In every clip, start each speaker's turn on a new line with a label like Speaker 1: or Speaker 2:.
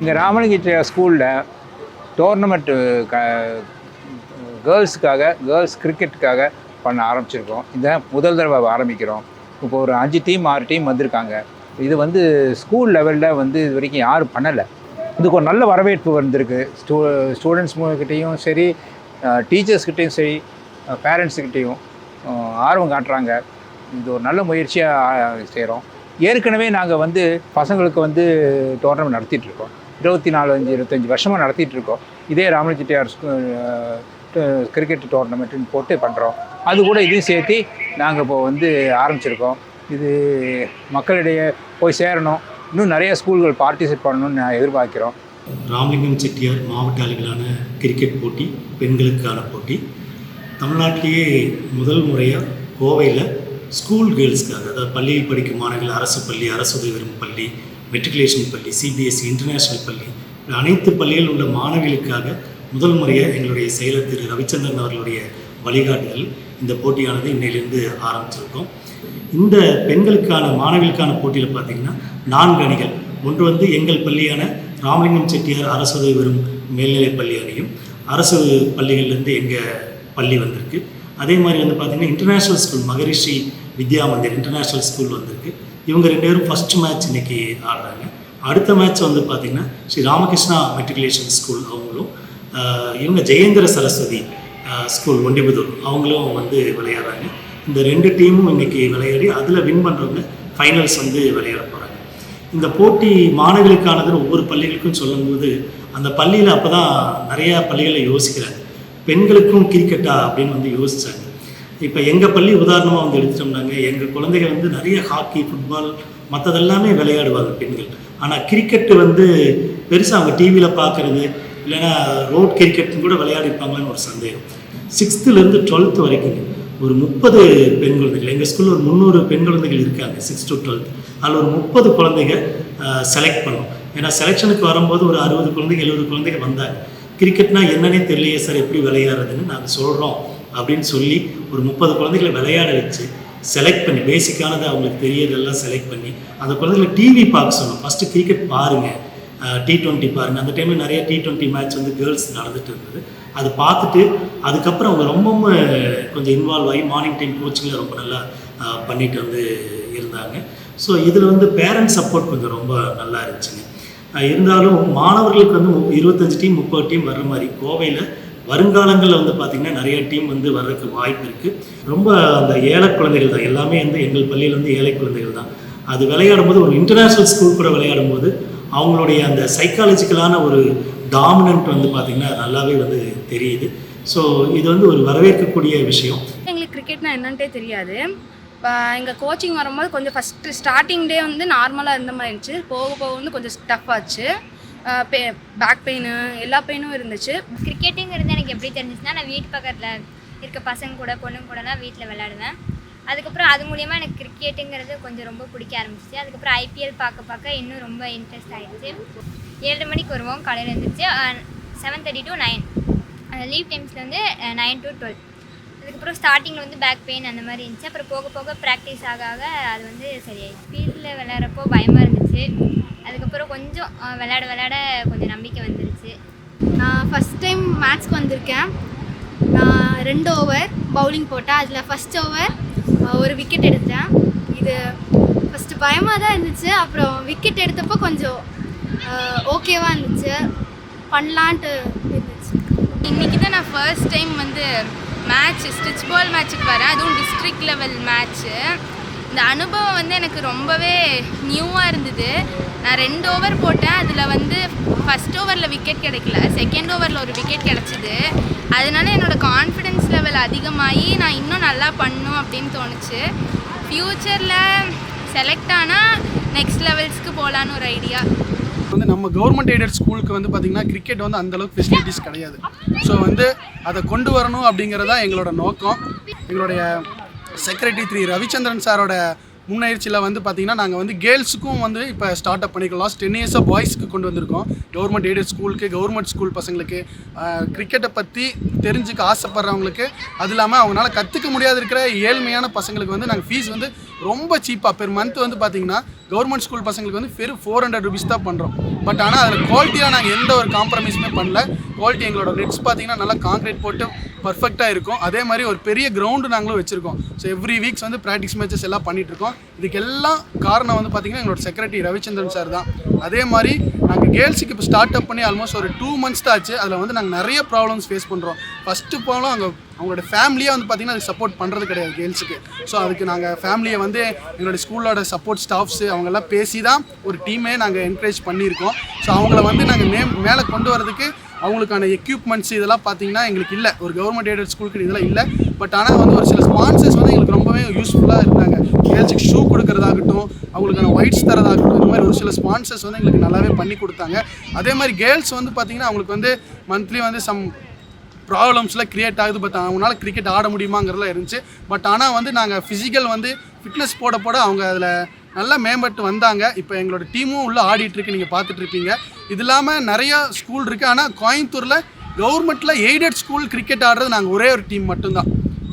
Speaker 1: இங்கே ராமலிங்க ஸ்கூலில் tournament girls கிரிக்கெட்டுக்காக பண்ண ஆரம்பிச்சிருக்கோம். இதை முதல் தடவை ஆரம்பிக்கிறோம். இப்போ ஒரு 5 டீம் 6 டீம் வந்திருக்காங்க. இது வந்து ஸ்கூல் லெவலில் வந்து இது வரைக்கும் யாரும் பண்ணலை. இதுக்கு ஒரு நல்ல வரவேற்பு வந்திருக்கு. ஸ்டூடெண்ட்ஸ்கிட்டையும் சரி, டீச்சர்ஸ்கிட்டையும் சரி, பேரண்ட்ஸுக்கிட்டையும் ஆர்வம் காட்டுறாங்க. இது ஒரு நல்ல முயற்சியாக செய்கிறோம். ஏற்கனவே நாங்கள் வந்து பசங்களுக்கு வந்து டோர்னமெண்ட் நடத்திட்டுருக்கோம். 25 வருஷமாக நடத்திட்டுருக்கோம். இதே ராமலிங்க செட்டியார் கிரிக்கெட் டோர்னமெண்ட்டுன்னு போட்டு பண்ணுறோம். அது கூட இதையும் சேர்த்து நாங்கள் இப்போ வந்து ஆரம்பிச்சிருக்கோம். இது மக்களிடையே போய் சேரணும். இன்னும் நிறைய ஸ்கூல்கள் பார்ட்டிசிபேட் பண்ணணும்னு நான் எதிர்பார்க்கிறோம்.
Speaker 2: ராமலிங்கம் செட்டியார் மாவட்ட அளவிலான கிரிக்கெட் போட்டி, பெண்களுக்கான போட்டி தமிழ்நாட்டிலேயே முதல் முறையாக கோவையில் ஸ்கூல் கேர்ள்ஸ்க்காக, அதாவது பள்ளியில் படிக்கும் மாணவர்கள், அரசு பள்ளி, அரசு உதவி பெறும் பள்ளி, மெட்ரிகுலேஷன் பள்ளி, சிபிஎஸ்சி, இன்டர்நேஷ்னல் பள்ளி, அனைத்து பள்ளியில் உள்ள மாணவிகளுக்காக முதல் முறையாக எங்களுடைய செயலர் திரு ரவிச்சந்திரன் அவர்களுடைய வழிகாட்டுதல் இந்த போட்டியானது இன்னையிலிருந்து ஆரம்பிச்சிருக்கோம். இந்த பெண்களுக்கான மாணவிகளுக்கான போட்டியில் பார்த்திங்கன்னா 4 அணிகள். ஒன்று வந்து எங்கள் பள்ளியான ராமலிங்கம் செட்டியார் அரசு உதவி பெறும் மேல்நிலைப் பள்ளி அணியும், அரசு பள்ளிகள்லேருந்து எங்கள் பள்ளி வந்திருக்கு. அதே மாதிரி வந்து பார்த்திங்கன்னா இன்டர்நேஷ்னல் ஸ்கூல் மகரிஷி வித்யா மந்திர் இன்டர்நேஷ்னல் ஸ்கூல் வந்திருக்கு. இவங்க 2 பேரும் ஃபஸ்ட்டு மேட்ச் இன்றைக்கி ஆடுறாங்க. அடுத்த மேட்ச் வந்து பார்த்திங்கன்னா ஸ்ரீ ராமகிருஷ்ணா மெட்ரிகுலேஷன் ஸ்கூல் அவங்களும், இவங்க ஜெயேந்திர சரஸ்வதி ஸ்கூல் ஒண்டிபுதூர் அவங்களும் வந்து விளையாடுறாங்க. இந்த 2 டீமும் இன்றைக்கி விளையாடி அதில் வின் பண்ணுறவங்க ஃபைனல்ஸ் வந்து விளையாட போகிறாங்க. இந்த போட்டி மாணவிகளுக்கானதுன்னு ஒவ்வொரு பள்ளிகளுக்கும் சொல்லும்போது அந்த பள்ளியில் அப்போ தான் நிறையா பள்ளிகளை யோசிக்கிறாங்க, பெண்களுக்கும் கிரிக்கெட்டா அப்படின்னு வந்து யோசித்தாங்க. இப்போ எங்கள் பள்ளி உதாரணமாக வந்து எடுத்துட்டோம்னாங்க, எங்கள் குழந்தைகள் வந்து நிறைய ஹாக்கி, ஃபுட்பால் மற்றதெல்லாமே விளையாடுவாங்க பெண்கள். ஆனால் கிரிக்கெட்டு வந்து பெருசாக அவங்க டிவியில் பார்க்குறது இல்லைன்னா ரோட் கிரிக்கெட்னு கூட விளையாடிப்பாங்கன்னு ஒரு சந்தேகம். 6th to 12th வரைக்கும் ஒரு 30 பெண் குழந்தைகள், எங்கள் ஸ்கூலில் ஒரு 300 பெண் குழந்தைகள் இருக்காங்க 6th to 12th. அதில் ஒரு 30 குழந்தைகள் செலக்ட் பண்ணோம். ஏன்னா செலெக்ஷனுக்கு வரும்போது ஒரு 60 குழந்தைகள் 70 குழந்தைகள் வந்தாங்க. கிரிக்கெட்னா என்னன்னே தெரியலையே சார், எப்படி விளையாடுறதுன்னு நாங்கள் சொல்கிறோம் அப்படின்னு சொல்லி ஒரு 30 குழந்தைகளை விளையாட வச்சு செலக்ட் பண்ணி, பேசிக்கானது அவங்களுக்கு தெரியறதெல்லாம் செலக்ட் பண்ணி அந்த குழந்தைகளை டிவி பார்க்க சொன்னோம். ஃபஸ்ட்டு கிரிக்கெட் பாருங்கள், T20 பாருங்கள். அந்த டைமில் நிறைய T20 மேட்ச் வந்து கேர்ள்ஸ் நடந்துட்டு இருந்தது. அது பார்த்துட்டு அதுக்கப்புறம் அவங்க ரொம்பவும் கொஞ்சம் இன்வால்வ் ஆகி மார்னிங் டைம் கோச்சிங்கில் ரொம்ப நல்லா பண்ணிட்டு வந்து இருந்தாங்க. ஸோ இதில் வந்து பேரண்ட்ஸ் சப்போர்ட் கொஞ்சம் ரொம்ப நல்லா இருந்துச்சுங்க. இருந்தாலும் மாணவர்களுக்கு வந்து 25 டீம் 30 டீம் வர்ற மாதிரி கோவையில் வருங்காலங்களில் வந்து பார்த்திங்கன்னா நிறைய டீம் வந்து வர்றதுக்கு வாய்ப்பு இருக்குது. ரொம்ப அந்த ஏழை குழந்தைகள் தான் எல்லாமே வந்து எங்கள் பள்ளியில் வந்து ஏழை குழந்தைகள் தான். அது விளையாடும் போது ஒரு இன்டர்நேஷ்னல் ஸ்கூல் கூட விளையாடும் போது அவங்களுடைய அந்த சைக்காலஜிக்கலான ஒரு டாமினன்ட் வந்து பார்த்திங்கன்னா நல்லாவே வந்து தெரியுது. ஸோ இது வந்து ஒரு வரவேற்கக்கூடிய விஷயம்.
Speaker 3: எங்களுக்கு கிரிக்கெட்னா என்னன்ட்டே தெரியாது. எங்கள் கோச்சிங் வரும்போது கொஞ்சம் ஃபஸ்ட்டு ஸ்டார்டிங் டே வந்து நார்மலாக இருந்த மாதிரி இருந்துச்சு. போக போக வந்து கொஞ்சம் டஃப் ஆச்சு. பேக் பெயின், எல்லா பெயினும் இருந்துச்சு.
Speaker 4: கிரிக்கெட்டுங்கிறது எனக்கு எப்படி தெரிஞ்சிச்சுன்னா, நான் வீட்டு பக்கத்தில் இருக்க பசங்க கூட பொண்ணுங்க கூடலாம் வீட்டில் விளையாடுவேன். அதுக்கப்புறம் அது மூலிமா எனக்கு கிரிக்கெட்டுங்கிறது கொஞ்சம் ரொம்ப பிடிக்க ஆரம்பிச்சிச்சு. அதுக்கப்புறம் IPL பார்க்க இன்னும் ரொம்ப இன்ட்ரெஸ்ட் ஆகிடுச்சு. 7:30 மணிக்கு வருவோம் காலையில் எழுந்திரிச்சு. 7:30 to 9 லீவ் டைம்ஸில் வந்து 9 to 12. அதுக்கப்புறம் ஸ்டார்டிங்கில் வந்து பேக் பெயின் அந்த மாதிரி இருந்துச்சு. அப்புறம் போக போக ப்ராக்டிஸ் ஆக அது வந்து சரியாயிடுச்சு. ஃபீல்டில் விளையாடுறப்போ பயமாக இருந்துச்சு. அதுக்கப்புறம் கொஞ்சம் விளையாட கொஞ்சம் நம்பிக்கை வந்துருச்சு.
Speaker 5: நான் ஃபஸ்ட் டைம் மேட்ச்க்கு வந்திருக்கேன். நான் 2 ஓவர் பவுலிங் போட்டேன். அதில் ஃபஸ்ட் ஓவர் ஒரு விக்கெட் எடுத்தேன். இது ஃபஸ்ட்டு பயமாக தான் இருந்துச்சு. அப்புறம் விக்கெட் எடுத்தப்போ கொஞ்சம் ஓகேவாக இருந்துச்சு, பண்ணலான்ட்டு இருந்துச்சு.
Speaker 3: இன்றைக்கி தான் நான் ஃபர்ஸ்ட் டைம் வந்து ஸ்டிச் பால் மேட்ச்சுக்கு வரேன், அதுவும் டிஸ்ட்ரிக்ட் லெவல் மேட்ச்சு. இந்த அனுபவம் வந்து எனக்கு ரொம்பவே நியூவாக இருந்தது. நான் 2 ஓவர் போட்டேன். அதில் வந்து ஃபஸ்ட் ஓவரில் விக்கெட் கிடைக்கல, செகண்ட் ஓவரில் ஒரு விக்கெட் கிடச்சிது. அதனால என்னோடய கான்ஃபிடென்ஸ் லெவல் அதிகமாகி நான் இன்னும் நல்லா பண்ணணும் அப்படின்னு தோணுச்சு. ஃப்யூச்சரில் செலக்ட் ஆனால் நெக்ஸ்ட் லெவல்ஸ்க்கு போகலான்னு ஒரு ஐடியா.
Speaker 6: வந்து நம்ம கவர்மெண்ட் எய்டட் ஸ்கூலுக்கு வந்து பார்த்திங்கன்னா கிரிக்கெட் வந்து அந்தளவுக்கு ஃபெசிலிட்டிஸ் கிடையாது. ஸோ வந்து அதை கொண்டு வரணும் அப்படிங்கிறது தான் எங்களோட நோக்கம். எங்களுடைய செக்ரட்டரி திரு ரவிச்சந்திரன் சாரோட முன்னெச்சரிக்கையில் வந்து பார்த்திங்கன்னா நாங்கள் வந்து கேர்ள்ஸுக்கும் வந்து இப்போ ஸ்டார்ட் அப் பண்ணிக்கலாம். லாஸ்ட் 10 years பாய்ஸ்க்கு கொண்டு வந்திருக்கோம். கவர்மெண்ட் எய்டட் ஸ்கூலுக்கு, கவர்மெண்ட் ஸ்கூல் பசங்களுக்கு கிரிக்கெட்டை பற்றி தெரிஞ்சுக்க ஆசைப்படுறவங்களுக்கு, அது இல்லாமல் அவங்களால கற்றுக்க முடியாது இருக்கிற ஏழ்மையான பசங்களுக்கு வந்து நாங்கள் ஃபீஸ் வந்து ரொம்ப சீப்பாக பெர் மந்த் வந்து பார்த்தீங்கன்னா கவர்மெண்ட் ஸ்கூல் பசங்களுக்கு வந்து வெறும் 400 rupees தான் பண்ணுறோம். பட் ஆனால் அதில் குவாலிட்டியாக நாங்கள் எந்த ஒரு காம்ப்ரமைஸுமே பண்ணல. குவாலிட்டி எங்களோட நெட்ஸ் பார்த்தீங்கன்னா நல்லா கான்க்ரீட் போட்டு பர்ஃபெக்டாக இருக்கும். அதே மாதிரி ஒரு பெரிய கிரவுண்டு நாங்களும் வச்சுருக்கோம். ஸோ எவ்ரி வீக்ஸ் வந்து ப்ராக்டிஸ் மேட்சஸ் எல்லாம் பண்ணிகிட்ருக்கோம். இதுக்கெல்லாம் காரணம் வந்து பார்த்திங்கன்னா எங்களோட செக்ரட்டரி ரவிச்சந்திரன் சார் தான். அதே மாதிரி நாங்கள் கேர்ள்ஸுக்கு இப்போ ஸ்டார்ட் அப் பண்ணி ஆல்மோஸ்ட் ஒரு 2 months தான் ஆச்சு. அதில் வந்து நாங்கள் நிறைய ப்ராப்ளம்ஸ் ஃபேஸ் பண்ணுறோம். ஃபஸ்ட்டு ப்ராப்ளம் அவங்களோட ஃபேமிலியாக வந்து பார்த்திங்கன்னா அதுக்கு சப்போர்ட் பண்ணுறது கிடையாது கேர்ள்ஸுக்கு. ஸோ அதுக்கு நாங்கள் ஃபேமிலியை வந்து எங்களோட ஸ்கூலோட சப்போர்ட் ஸ்டாஃப்ஸு அவங்கெல்லாம் பேசி தான் ஒரு டீமே நாங்கள் என்கரேஜ் பண்ணியிருக்கோம். ஸோ அவங்கள வந்து நாங்கள் மேலே கொண்டு வரதுக்கு அவங்களுக்கான எக்யூப்மெண்ட்ஸ் இதெல்லாம் பார்த்தீங்கன்னா எங்களுக்கு இல்லை. ஒரு கவர்மெண்ட் எய்டட் ஸ்கூலுக்கு இதெல்லாம் இல்லை. பட் ஆனால் வந்து ஒரு சில ஸ்பான்சர்ஸ் வந்து எங்களுக்கு ரொம்பவே யூஸ்ஃபுல்லாக இருந்தாங்க. கேர்ள்ஸுக்கு ஷூ கொடுக்குறதாகட்டும், அவங்களுக்கான ஒயிட்ஸ் தரதாகட்டும், இந்த மாதிரி ஒரு சில ஸ்பான்சர்ஸ் வந்து எங்களுக்கு நல்லாவே பண்ணி கொடுத்தாங்க. அதே மாதிரி கேர்ள்ஸ் வந்து பார்த்திங்கன்னா அவங்களுக்கு வந்து மந்த்லி வந்து சம் ப்ராப்ளம்ஸ்லாம் க்ரியேட் ஆகுது. பட் அவங்களால கிரிக்கெட் ஆட முடியுமாங்கிறதுலாம் இருந்துச்சு. பட் ஆனால் வந்து நாங்கள் ஃபிசிக்கல் வந்து ஃபிட்னஸ் போட அவங்க அதில் நல்லா மேம்பட்டு வந்தாங்க. இப்போ எங்களோட டீமும் உள்ளே ஆடிட்டுருக்கு, நீங்கள் பார்த்துட்ருப்பீங்க. இது இல்லாமல் நிறையா ஸ்கூல் இருக்குது. ஆனால் கோயம்புத்தூரில் கவர்மெண்ட்டில் எய்டட் ஸ்கூல் கிரிக்கெட் ஆடுறது நாங்கள் ஒரே ஒரு டீம் மட்டும்தான்.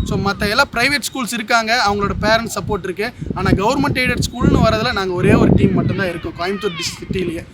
Speaker 6: ஸோ மற்ற எல்லாம் ப்ரைவேட் ஸ்கூல்ஸ் இருக்காங்க, அவங்களோட பேரண்ட்ஸ் சப்போர்ட் இருக்குது. ஆனால் கவர்மெண்ட் எய்டட் ஸ்கூல்னு வரதில் நாங்கள் ஒரே ஒரு டீம் மட்டும்தான் இருக்கோம் கோயம்புத்தூர் டிஸ்ட்ரிக்ட்லேயே.